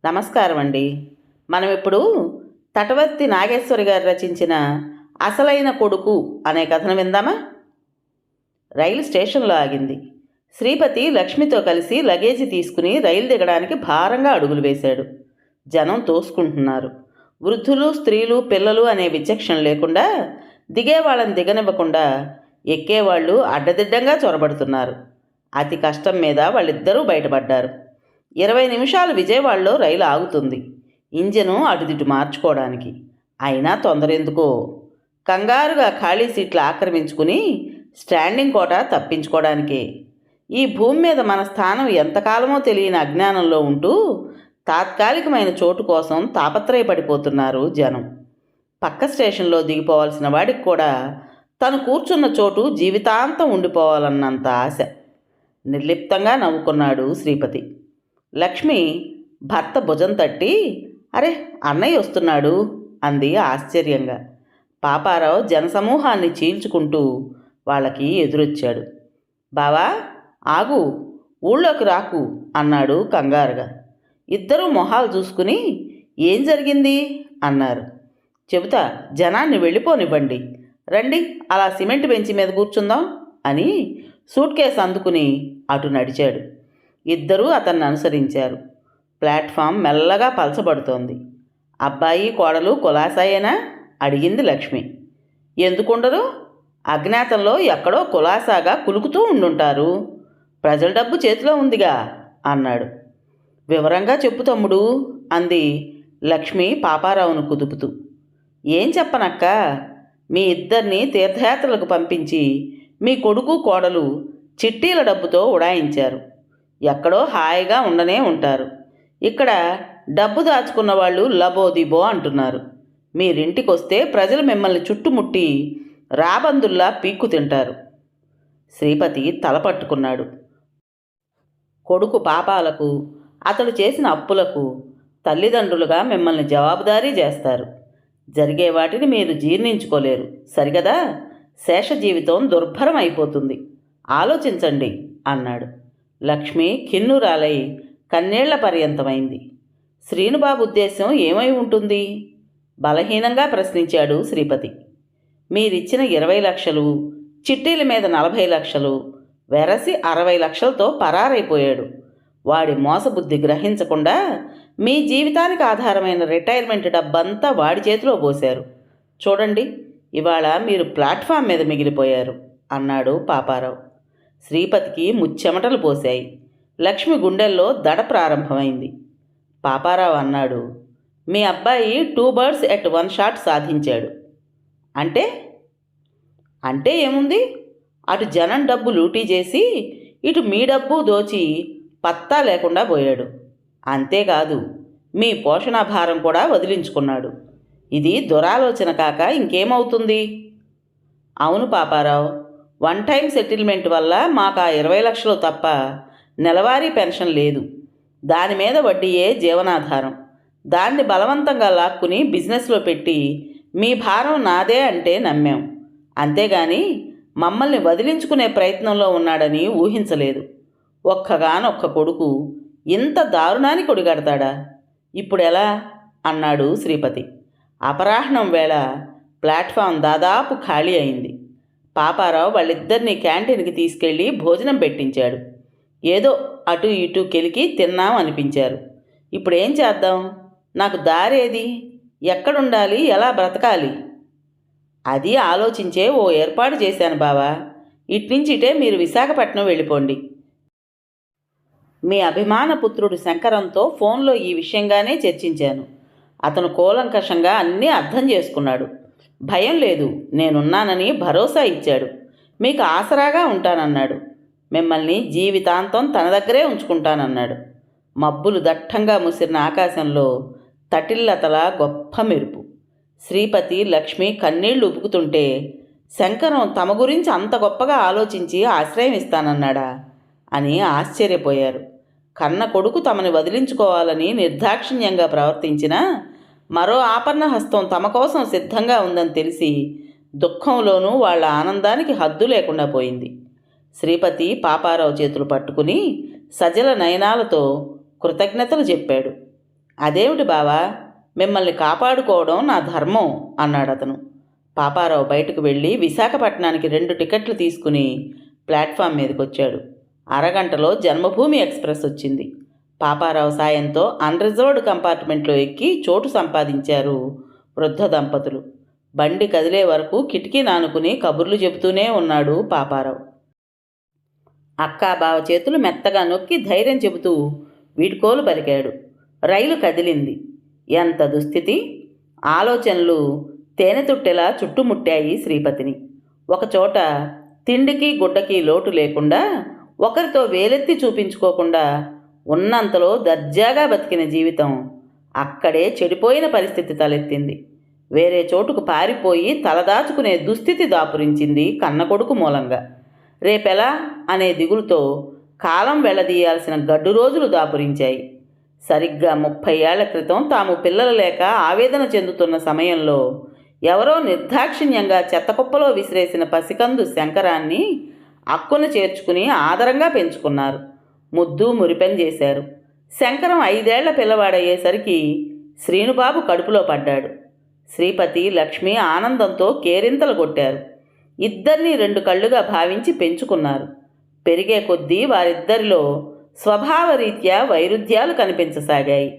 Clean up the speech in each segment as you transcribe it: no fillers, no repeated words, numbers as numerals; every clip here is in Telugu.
నమస్కారం అండి. మనం ఇప్పుడు తటవర్తి నాగేశ్వరి గారు రచించిన అసలైన కొడుకు అనే కథను విందామా? రైలు స్టేషన్లో ఆగింది. శ్రీపతి లక్ష్మితో కలిసి లగేజీ తీసుకుని రైలు దిగడానికి భారంగా అడుగులు వేశాడు. జనం తోసుకుంటున్నారు. వృద్ధులు, స్త్రీలు, పిల్లలు అనే విచక్షణ లేకుండా దిగే వాళ్ళని దిగనివ్వకుండా ఎక్కేవాళ్ళు అడ్డదిడ్డంగా చొరబడుతున్నారు. అతి కష్టం మీద వాళ్ళిద్దరూ బయటపడ్డారు. 20 నిమిషాలు విజయవాడలో రైలు ఆగుతుంది. ఇంజను అటుదిటు మార్చుకోవడానికి. అయినా తొందర ఎందుకో. కంగారుగా ఖాళీ సీట్లు ఆక్రమించుకుని స్టాండింగ్ కోట తప్పించుకోవడానికే. ఈ భూమి మీద మన స్థానం ఎంతకాలమో తెలియని అజ్ఞానంలో ఉంటూ తాత్కాలికమైన చోటు కోసం తాపత్రయపడిపోతున్నారు జనం. పక్క స్టేషన్లో దిగిపోవాల్సిన వాడికి కూడా తను కూర్చున్న చోటు జీవితాంతం ఉండిపోవాలన్నంత ఆశ. నిర్లిప్తంగా నవ్వుకున్నాడు శ్రీపతి. లక్ష్మి భర్త భుజం తట్టి, "అరే, అన్నయ్య వస్తున్నాడు" అంది ఆశ్చర్యంగా. పాపారావు జనసమూహాన్ని చీల్చుకుంటూ వాళ్ళకి ఎదురొచ్చాడు. "బావా, ఆగు, ఊళ్ళోకి రాకు" అన్నాడు కంగారుగా. ఇద్దరూ మొహాలు చూసుకుని "ఏం జరిగింది" అన్నారు. "చెబుతా, జనాన్ని వెళ్ళిపోనివ్వండి. రండి, అలా సిమెంట్ బెంచి మీద కూర్చుందాం" అని సూట్ కేసు అందుకుని అటు నడిచాడు. ఇద్దరూ అతన్ని అనుసరించారు. ప్లాట్ఫామ్ మెల్లగా పలచబడుతోంది. "అబ్బాయి కోడలు కులాసాయేనా?" అడిగింది లక్ష్మి. "ఎందుకుండరు? అజ్ఞాతంలో ఎక్కడో కులాసాగా కులుకుతూ ఉండుంటారు. ప్రజల డబ్బు చేతిలో ఉందిగా" అన్నాడు. "వివరంగా చెప్పు తమ్ముడు" అంది లక్ష్మి పాపారావును కుదుపుతూ. "ఏం చెప్పనక్క, మీ ఇద్దరిని తీర్థయాత్రలకు పంపించి మీ కొడుకు కోడలు చిట్టీల డబ్బుతో ఉడాయించారు. ఎక్కడో హాయిగా ఉండనే ఉంటారు. ఇక్కడ డబ్బు దాచుకున్న వాళ్ళు లబోదిబో అంటున్నారు. మీరింటికొస్తే ప్రజలు మిమ్మల్ని చుట్టుముట్టి రాబందుల్లా పీక్కు తింటారు." శ్రీపతి తలపట్టుకున్నాడు. కొడుకు పాపాలకు, అతడు చేసిన అప్పులకు తల్లిదండ్రులుగా మిమ్మల్ని జవాబుదారీ చేస్తారు. జరిగే వాటిని మీరు జీర్ణించుకోలేరు, సరిగదా? శేష జీవితం దుర్భరం అయిపోతుంది. ఆలోచించండి అన్నాడు. లక్ష్మి కిన్నురాలై కన్నీళ్ల పర్యంతమైంది. శ్రీనుబాబు ఉద్దేశం ఏమై ఉంటుంది? బలహీనంగా ప్రశ్నించాడు శ్రీపతి. "మీరిచ్చిన 20 లక్షలు, చిట్టీల మీద 40 లక్షలు, వెరసి 60 లక్షలతో పరారైపోయాడు. వాడి మోసబుద్ధి గ్రహించకుండా మీ జీవితానికి ఆధారమైన రిటైర్మెంట్ డబ్బంతా వాడి చేతిలో పోశారు. చూడండి, ఇవాళ మీరు ప్లాట్ఫామ్ మీద మిగిలిపోయారు" అన్నాడు పాపారావు. శ్రీపతికి ముచ్చెమటలు పోశాయి. లక్ష్మి గుండెల్లో దడ ప్రారంభమైంది. పాపారావు అన్నాడు, "మీ అబ్బాయి 2 birds at 1 shot సాధించాడు." "అంటే?" "అంటే ఏముంది? అటు జనం డబ్బు లూటీ చేసి ఇటు మీ డబ్బు దోచి పత్తా లేకుండా పోయాడు. అంతేకాదు, మీ పోషణాభారం కూడా వదిలించుకున్నాడు. ఇది దురాలోచన కాక ఇంకేమవుతుంది?" "అవును పాపారావు, 1 time సెటిల్మెంట్ వల్ల మాకు ఆ 20 లక్షలు తప్ప నెలవారీ పెన్షన్ లేదు. దాని మీద వడ్డీయే జీవనాధారం. దాన్ని బలవంతంగా లాక్కుని బిజినెస్లో పెట్టి మీ భారం నాదే అంటే నమ్మాం. అంతేగాని మమ్మల్ని వదిలించుకునే ప్రయత్నంలో ఉన్నాడని ఊహించలేదు. ఒక్కగానొక్క కొడుకు ఇంత దారుణానికి ఒడిగడతాడా? ఇప్పుడెలా?" అన్నాడు శ్రీపతి. అపరాహ్నం వేళ ప్లాట్ఫామ్ దాదాపు ఖాళీ అయింది. పాపారావు వాళ్ళిద్దరినీ క్యాంటీన్కి తీసుకెళ్ళి భోజనం పెట్టించాడు. ఏదో అటు ఇటు కెలికి తిన్నాం అనిపించారు. "ఇప్పుడేం చేద్దాం? నాకు దారేది? ఎక్కడుండాలి? ఎలా బ్రతకాలి?" "అది ఆలోచించే ఓ ఏర్పాటు చేశాను బావా. ఇట్నుంచిటే మీరు విశాఖపట్నం వెళ్ళిపోండి. మీ అభిమాన పుత్రుడు శంకరంతో ఫోన్లో ఈ విషయంగానే చర్చించాను. అతను కూలంకషంగా అన్నీ అర్థం చేసుకున్నాడు. భయం లేదు, నేనున్నానని భరోసా ఇచ్చాడు. మీకు ఆసరాగా ఉంటానన్నాడు. మిమ్మల్ని జీవితాంతం తన దగ్గరే ఉంచుకుంటానన్నాడు." మబ్బులు దట్టంగా ముసిరిన ఆకాశంలో తటిల్లతల గొప్ప మెరుపు. శ్రీపతి, లక్ష్మి కన్నీళ్లు ఉపుకుతుంటే శంకరం తమ గురించి అంత గొప్పగా ఆలోచించి ఆశ్రయం ఇస్తానన్నాడా అని ఆశ్చర్యపోయారు. కన్న కొడుకు తమని వదిలించుకోవాలని నిర్దాక్షిణ్యంగా ప్రవర్తించినా మరో ఆపన్న హస్తం తమ కోసం సిద్ధంగా ఉందని తెలిసి దుఃఖంలోనూ వాళ్ళ ఆనందానికి హద్దు లేకుండా పోయింది. శ్రీపతి పాపారావు చేతులు పట్టుకుని సజల నయనాలతో కృతజ్ఞతలు చెప్పాడు. అదేమిటి బావా, మిమ్మల్ని కాపాడుకోవడం నా ధర్మం అన్నాడు అతను. పాపారావు బయటకు వెళ్ళి విశాఖపట్నానికి 2 టికెట్లు తీసుకుని ప్లాట్ఫామ్ మీదకి వచ్చాడు. అరగంటలో జన్మభూమి ఎక్స్ప్రెస్ వచ్చింది. పాపారావు సాయంతో అన్రిజర్వ్డ్ కంపార్ట్మెంట్లో ఎక్కి చోటు సంపాదించారు వృద్ధ దంపతులు. బండి కదిలే వరకు కిటికీ నానుకుని కబుర్లు చెబుతూనే ఉన్నాడు పాపారావు. అక్కా బావ చేతులు మెత్తగా నొక్కి ధైర్యం చెబుతూ వీడ్కోలు పలికాడు. రైలు కదిలింది. ఎంత దుస్థితి! ఆలోచనలు తేనెతుట్టెలా చుట్టుముట్టాయి శ్రీపతిని. ఒకచోట తిండికి గుడ్డకి లోటు లేకుండా, ఒకరితో వేలెత్తి చూపించుకోకుండా ఉన్నంతలో దర్జాగా బతికిన జీవితం అక్కడే చెడిపోయిన పరిస్థితి తలెత్తింది. వేరే చోటుకు పారిపోయి తలదాచుకునే దుస్థితి దాపురించింది కన్నకొడుకు మూలంగా. రేపెలా అనే దిగులుతో కాలం వెళ్లదీయాల్సిన గడ్డు రోజులు దాపురించాయి. సరిగ్గా 30 ఏళ్ల క్రితం తాము పిల్లలు లేక ఆవేదన చెందుతున్న సమయంలో ఎవరో నిర్దాక్షిణ్యంగా చెత్తకుప్పలో విసిరేసిన పసికందు శంకరాన్ని అక్కున చేర్చుకుని ఆదరంగా పెంచుకున్నారు. ముద్దు మురిపెన్ చేశారు. శంకరం 5 ఏళ్ల పిల్లవాడయ్యేసరికి శ్రీనుబాబు కడుపులో పడ్డాడు. శ్రీపతి, లక్ష్మి ఆనందంతో కేరింతలు కొట్టారు. ఇద్దరినీ 2 కళ్ళుగా భావించి పెంచుకున్నారు. పెరిగే కొద్దీ వారిద్దరిలో స్వభావరీత్యా వైరుధ్యాలు కనిపించసాగాయి.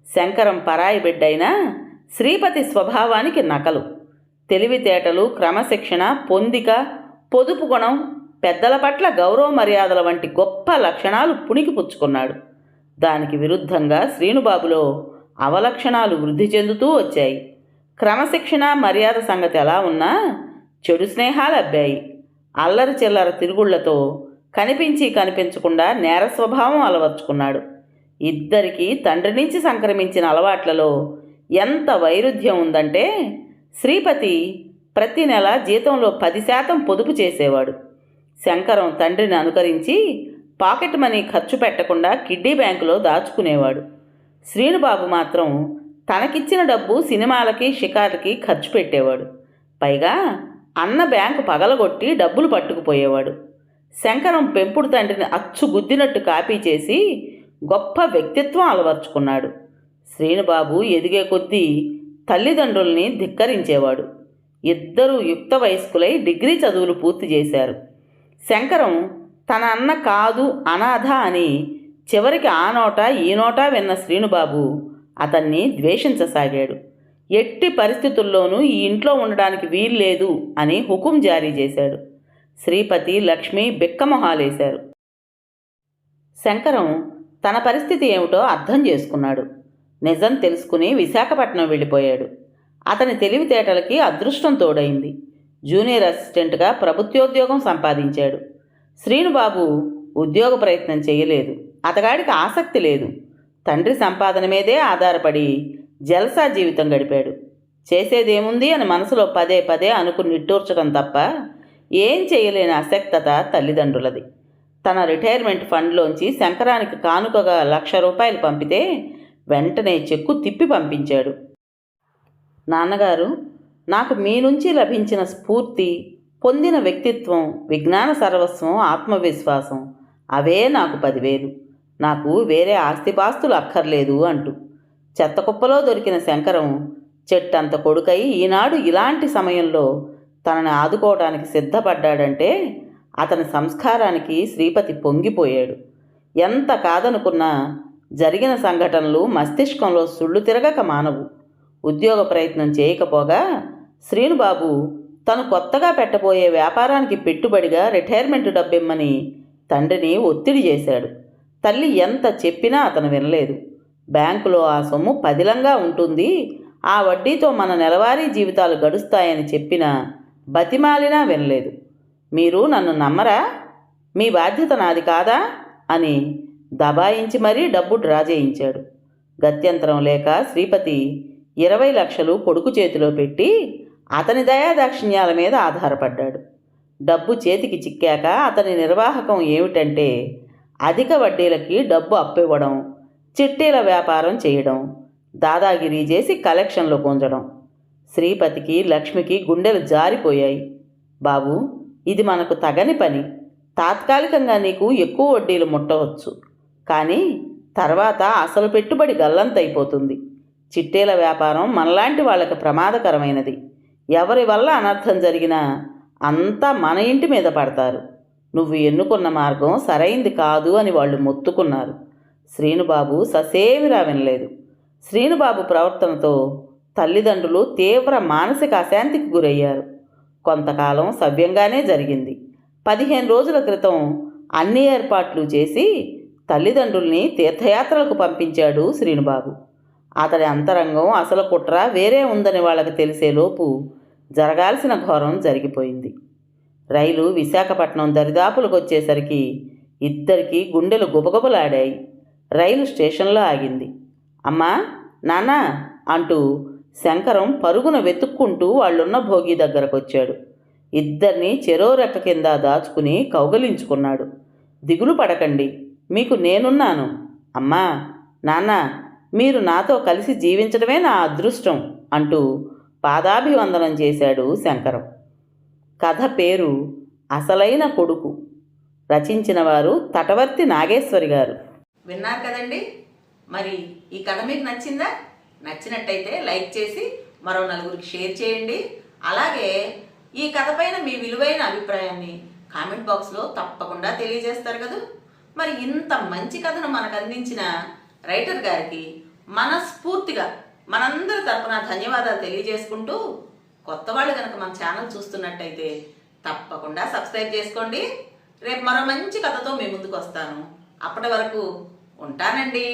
శంకరం పరాయి బిడ్డైనా శ్రీపతి స్వభావానికి నకలు. తెలివితేటలు, క్రమశిక్షణ, పొందిక, పొదుపు గుణం, పెద్దల పట్ల గౌరవ మర్యాదల వంటి గొప్ప లక్షణాలు పుణికిపుచ్చుకున్నాడు. దానికి విరుద్ధంగా శ్రీనుబాబులో అవలక్షణాలు వృద్ధి చెందుతూ వచ్చాయి. క్రమశిక్షణ, మర్యాద సంగతి ఎలా ఉన్నా చెడు స్నేహాలు అబ్బాయి. అల్లరి చిల్లర తిరుగుళ్లతో కనిపించి కనిపించకుండా నేర స్వభావం అలవర్చుకున్నాడు. ఇద్దరికీ తండ్రి నుంచి సంక్రమించిన అలవాట్లలో ఎంత వైరుధ్యం ఉందంటే, శ్రీపతి ప్రతి నెల జీతంలో 10% పొదుపు చేసేవాడు. శంకరం తండ్రిని అనుకరించి పాకెట్ మనీ ఖర్చు పెట్టకుండా కిడ్డీ బ్యాంకులో దాచుకునేవాడు. శ్రీనుబాబు మాత్రం తనకిచ్చిన డబ్బు సినిమాలకి, షికార్లకి ఖర్చు పెట్టేవాడు. పైగా అన్న బ్యాంకు పగలగొట్టి డబ్బులు పట్టుకుపోయేవాడు. శంకరం పెంపుడు తండ్రిని అచ్చు గుద్దినట్టు కాపీ చేసి గొప్ప వ్యక్తిత్వం అలవర్చుకున్నాడు. శ్రీనుబాబు ఎదిగే కొద్దీ తల్లిదండ్రుల్ని ధిక్కరించేవాడు. ఇద్దరూ యుక్త వయస్కులై డిగ్రీ చదువులు పూర్తి చేశారు. శంకరం తన అన్న కాదు, అనాథ అని చివరికి ఆ నోట ఈ నోట విన్న శ్రీనుబాబు అతన్ని ద్వేషించసాగాడు. ఎట్టి పరిస్థితుల్లోనూ ఈ ఇంట్లో ఉండడానికి వీల్లేదు అని హుకుం జారీ చేశాడు. శ్రీపతి, లక్ష్మి బిక్కమొహాలేశారు. శంకరం తన పరిస్థితి ఏమిటో అర్థం చేసుకున్నాడు. నిజం తెలుసుకుని విశాఖపట్నం వెళ్ళిపోయాడు. అతని తెలివితేటలకి అదృష్టం తోడైంది. జూనియర్ అసిస్టెంట్గా ప్రభుత్వోద్యోగం సంపాదించాడు. శ్రీనుబాబు ఉద్యోగ ప్రయత్నం చేయలేదు. అతగాడికి ఆసక్తి లేదు. తండ్రి సంపాదన మీదే ఆధారపడి జల్సా జీవితం గడిపాడు. చేసేదేముంది అని మనసులో పదే పదే అనుకుని నిట్టూర్చడం తప్ప ఏం చేయలేని అశక్తత తల్లిదండ్రులది. తన రిటైర్మెంట్ ఫండ్లోంచి శంకరానికి కానుకగా 1,00,000 రూపాయలు పంపితే వెంటనే చెక్కు తిప్పి పంపించాడు. నాన్నగారు, నాకు మీ నుంచి లభించిన స్ఫూర్తి, పొందిన వ్యక్తిత్వం, విజ్ఞాన సర్వస్వం, ఆత్మవిశ్వాసం అవే నాకు 10,000. నాకు వేరే ఆస్తిపాస్తులు అక్కర్లేదు అంటూ చెత్తకుప్పలో దొరికిన శంకరం చెట్టంత కొడుకై ఈనాడు ఇలాంటి సమయంలో తనని ఆదుకోవడానికి సిద్ధపడ్డాడంటే అతని సంస్కారానికి శ్రీపతి పొంగిపోయాడు. ఎంత కాదనుకున్నా జరిగిన సంఘటనలు మస్తిష్కంలో సుళ్ళు తిరగక మానవు. ఉద్యోగ ప్రయత్నం చేయకపోగా శ్రీనుబాబు తను కొత్తగా పెట్టబోయే వ్యాపారానికి పెట్టుబడిగా రిటైర్మెంట్ డబ్బిమ్మని తండ్రిని ఒత్తిడి చేశాడు. తల్లి ఎంత చెప్పినా అతను వినలేదు. బ్యాంకులో ఆ సొమ్ము పదిలంగా ఉంటుంది, ఆ వడ్డీతో మన నెలవారీ జీవితాలు గడుస్తాయని చెప్పినా బతిమాలినా వినలేదు. మీరు నన్ను నమ్మరా? మీ బాధ్యత నాది కాదా అని దబాయించి మరీ డబ్బు డ్రా చేయించాడు. గత్యంతరం లేక శ్రీపతి 20 లక్షలు కొడుకు చేతిలో పెట్టి అతని దయాదాక్షిణ్యాల మీద ఆధారపడ్డాడు. డబ్బు చేతికి చిక్కాక అతని నిర్వాహకం ఏమిటంటే అధిక వడ్డీలకి డబ్బు అప్పివ్వడం, చిట్టీల వ్యాపారం చేయడం, దాదాగిరీ చేసి కలెక్షన్లు గుంజడం. శ్రీపతికి, లక్ష్మికి గుండెలు జారిపోయాయి. బాబు, ఇది మనకు తగని పని. తాత్కాలికంగా నీకు ఎక్కువ వడ్డీలు ముట్టవచ్చు, కానీ తర్వాత అసలు పెట్టుబడి గల్లంతైపోతుంది. చిట్టేల వ్యాపారం మనలాంటి వాళ్ళకి ప్రమాదకరమైనది. ఎవరి వల్ల అనర్థం జరిగినా అంతా మన ఇంటి మీద పడతారు. నువ్వు ఎన్నుకున్న మార్గం సరైంది కాదు అని వాళ్ళు మొత్తుకున్నారు. శ్రీనుబాబు ససేమిరా వినలేదు. శ్రీనుబాబు ప్రవర్తనతో తల్లిదండ్రులు తీవ్ర మానసిక అశాంతికి గురయ్యారు. కొంతకాలం సవ్యంగానే జరిగింది. 15 రోజుల క్రితం అన్ని ఏర్పాట్లు చేసి తల్లిదండ్రుల్ని తీర్థయాత్రలకు పంపించాడు శ్రీనుబాబు. అతడి అంతరంగం అసలు కుట్ర వేరే ఉందని వాళ్ళకి తెలిసేలోపు జరగాల్సిన ఘోరం జరిగిపోయింది. రైలు విశాఖపట్నం దరిదాపులకు వచ్చేసరికి ఇద్దరికీ గుండెలు గుబగుబలాడాయి. రైలు స్టేషన్లో ఆగింది. అమ్మా, నాన్న అంటూ శంకరం పరుగున వెతుక్కుంటూ వాళ్ళున్న భోగి దగ్గరకు వచ్చాడు. ఇద్దరినీ చెరో రెక్క కింద దాచుకుని కౌగలించుకున్నాడు. దిగులు పడకండి, మీకు నేనున్నాను. అమ్మా, నాన్న, మీరు నాతో కలిసి జీవించడమే నా అదృష్టం అంటూ పాదాభివందనం చేశాడు శంకరం. కథ పేరు అసలైన కొడుకు. రచించిన వారు తటవర్తి నాగేశ్వరి గారు. విన్నారు కదండి. మరి ఈ కథ మీకు నచ్చిందా? నచ్చినట్టయితే లైక్ చేసి మరో నలుగురికి షేర్ చేయండి. అలాగే ఈ కథ పైన మీ విలువైన అభిప్రాయాన్ని కామెంట్ బాక్స్లో తప్పకుండా తెలియజేస్తారు కదా. మరి ఇంత మంచి కథను మనకు అందించిన రైటర్ గారికి మనస్ఫూర్తిగా మనందరి తరపున ధన్యవాదాలు తెలియజేసుకుంటూ, కొత్త వాళ్ళు కనుక మన ఛానల్ చూస్తున్నట్టయితే తప్పకుండా సబ్స్క్రైబ్ చేసుకోండి. రేపు మరో మంచి కథతో మీ ముందుకు వస్తాను. అప్పటి వరకు ఉంటానండి.